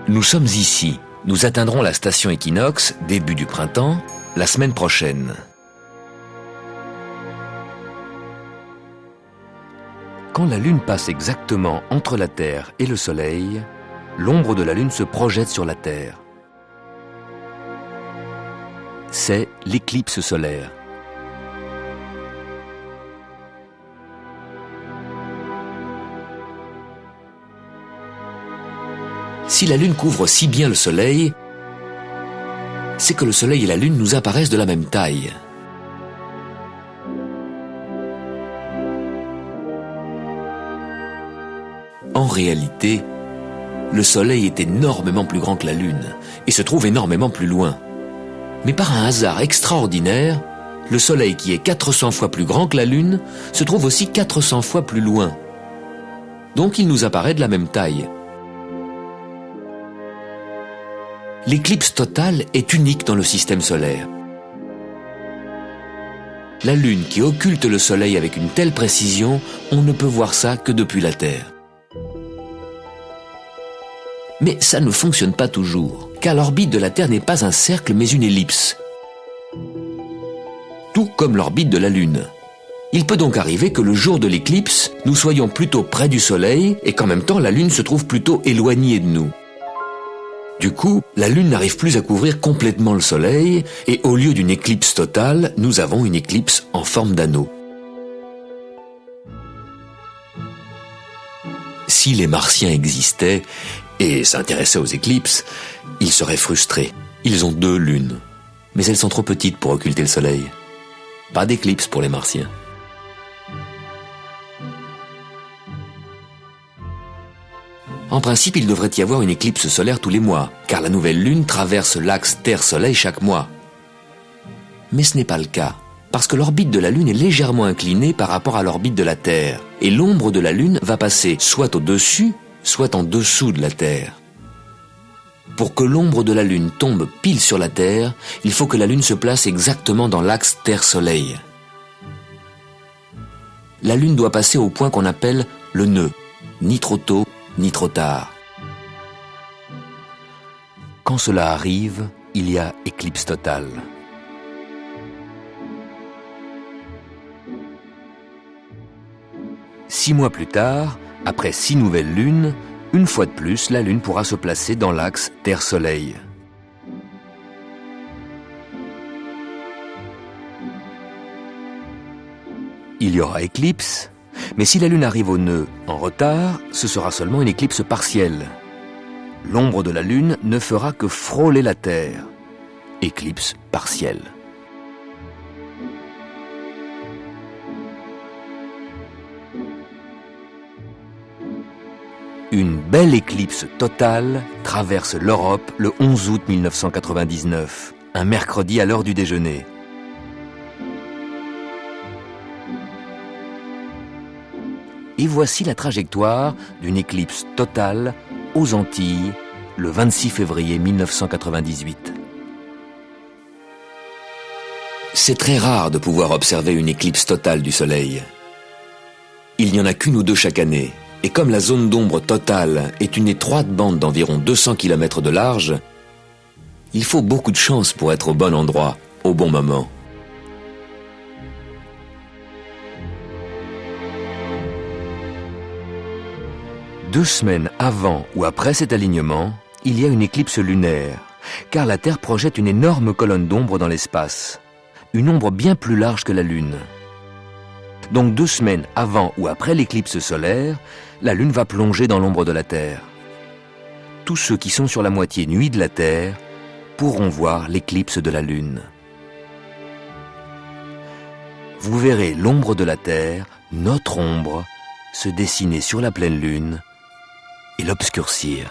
Nous sommes ici. Nous atteindrons la station équinoxe, début du printemps, la semaine prochaine. Quand la Lune passe exactement entre la Terre et le Soleil, l'ombre de la Lune se projette sur la Terre. C'est l'éclipse solaire. Si la Lune couvre si bien le Soleil, c'est que le Soleil et la Lune nous apparaissent de la même taille. En réalité, le Soleil est énormément plus grand que la Lune et se trouve énormément plus loin. Mais par un hasard extraordinaire, le Soleil, qui est 400 fois plus grand que la Lune, se trouve aussi 400 fois plus loin. Donc il nous apparaît de la même taille. L'éclipse totale est unique dans le système solaire. La Lune qui occulte le Soleil avec une telle précision, on ne peut voir ça que depuis la Terre. Mais ça ne fonctionne pas toujours, car l'orbite de la Terre n'est pas un cercle mais une ellipse. Tout comme l'orbite de la Lune. Il peut donc arriver que le jour de l'éclipse, nous soyons plutôt près du Soleil et qu'en même temps la Lune se trouve plutôt éloignée de nous. Du coup, la Lune n'arrive plus à couvrir complètement le Soleil et au lieu d'une éclipse totale, nous avons une éclipse en forme d'anneau. Si les Martiens existaient et s'intéressaient aux éclipses, ils seraient frustrés. Ils ont 2 lunes, mais elles sont trop petites pour occulter le Soleil. Pas d'éclipse pour les Martiens. En principe, il devrait y avoir une éclipse solaire tous les mois, car la nouvelle Lune traverse l'axe Terre-Soleil chaque mois. Mais ce n'est pas le cas, parce que l'orbite de la Lune est légèrement inclinée par rapport à l'orbite de la Terre, et l'ombre de la Lune va passer soit au-dessus, soit en dessous de la Terre. Pour que l'ombre de la Lune tombe pile sur la Terre, il faut que la Lune se place exactement dans l'axe Terre-Soleil. La Lune doit passer au point qu'on appelle le nœud, ni trop tôt, ni trop tard. Quand cela arrive, il y a éclipse totale. Six mois plus tard, après 6 nouvelles lunes, une fois de plus, la Lune pourra se placer dans l'axe Terre-Soleil. Il y aura éclipse, mais si la Lune arrive au nœud en retard, ce sera seulement une éclipse partielle. L'ombre de la Lune ne fera que frôler la Terre. Éclipse partielle. Une belle éclipse totale traverse l'Europe le 11 août 1999, un mercredi à l'heure du déjeuner. Et voici la trajectoire d'une éclipse totale aux Antilles le 26 février 1998. C'est très rare de pouvoir observer une éclipse totale du Soleil. Il n'y en a qu'une ou deux chaque année. Et comme la zone d'ombre totale est une étroite bande d'environ 200 km de large, il faut beaucoup de chance pour être au bon endroit, au bon moment. Deux semaines avant ou après cet alignement, il y a une éclipse lunaire, car la Terre projette une énorme colonne d'ombre dans l'espace, une ombre bien plus large que la Lune. Donc 2 semaines avant ou après l'éclipse solaire, la Lune va plonger dans l'ombre de la Terre. Tous ceux qui sont sur la moitié nuit de la Terre pourront voir l'éclipse de la Lune. Vous verrez l'ombre de la Terre, notre ombre, se dessiner sur la pleine Lune et l'obscurcir.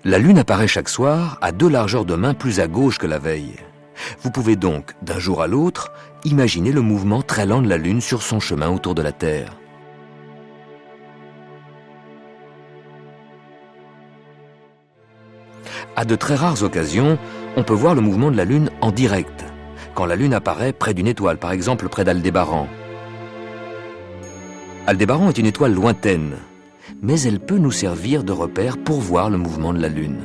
La Lune apparaît chaque soir à 2 largeurs de main plus à gauche que la veille. Vous pouvez donc, d'un jour à l'autre, imaginer le mouvement très lent de la Lune sur son chemin autour de la Terre. À de très rares occasions, on peut voir le mouvement de la Lune en direct, quand la Lune apparaît près d'une étoile, par exemple près d'Aldébaran. Aldébaran est une étoile lointaine, mais elle peut nous servir de repère pour voir le mouvement de la Lune.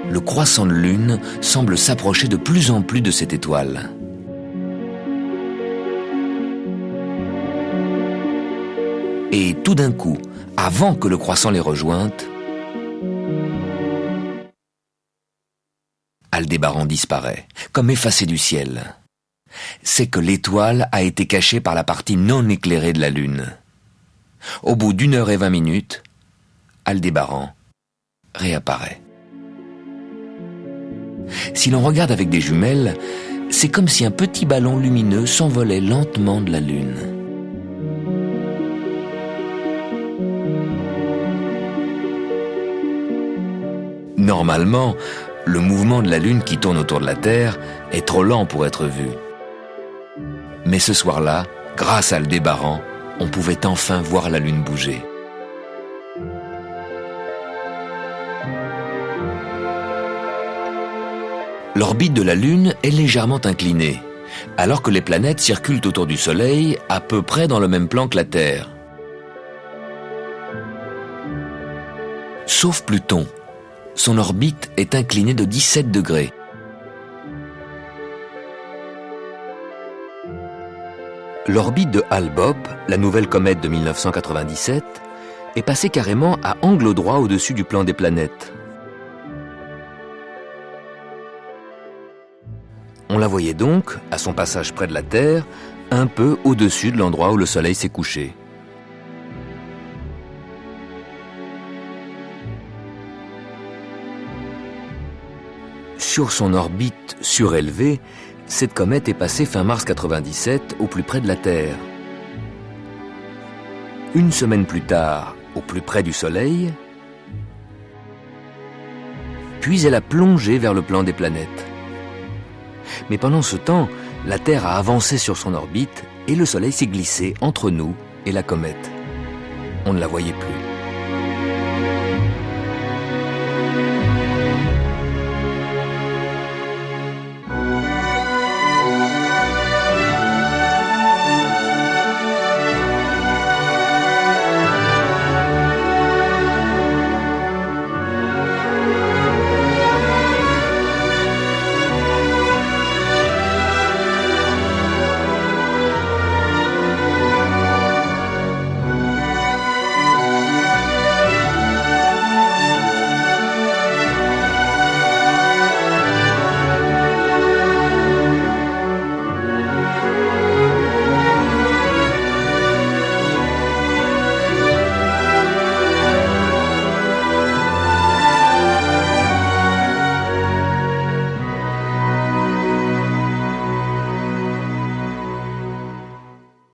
Le croissant de Lune semble s'approcher de plus en plus de cette étoile. Et tout d'un coup, avant que le croissant les rejoigne, Aldébaran disparaît, comme effacé du ciel. C'est que l'étoile a été cachée par la partie non éclairée de la Lune. Au bout d'1h20, Aldébaran réapparaît. Si l'on regarde avec des jumelles, c'est comme si un petit ballon lumineux s'envolait lentement de la Lune. Normalement, le mouvement de la Lune qui tourne autour de la Terre est trop lent pour être vu. Mais ce soir-là, grâce à Aldébaran, on pouvait enfin voir la Lune bouger. L'orbite de la Lune est légèrement inclinée, alors que les planètes circulent autour du Soleil à peu près dans le même plan que la Terre. Sauf Pluton. Son orbite est inclinée de 17 degrés. L'orbite de Hale-Bopp, la nouvelle comète de 1997, est passée carrément à angle droit au-dessus du plan des planètes. On la voyait donc, à son passage près de la Terre, un peu au-dessus de l'endroit où le Soleil s'est couché. Sur son orbite surélevée, cette comète est passée fin mars 97 au plus près de la Terre. Une semaine plus tard, au plus près du Soleil, puis elle a plongé vers le plan des planètes. Mais pendant ce temps, la Terre a avancé sur son orbite et le Soleil s'est glissé entre nous et la comète. On ne la voyait plus.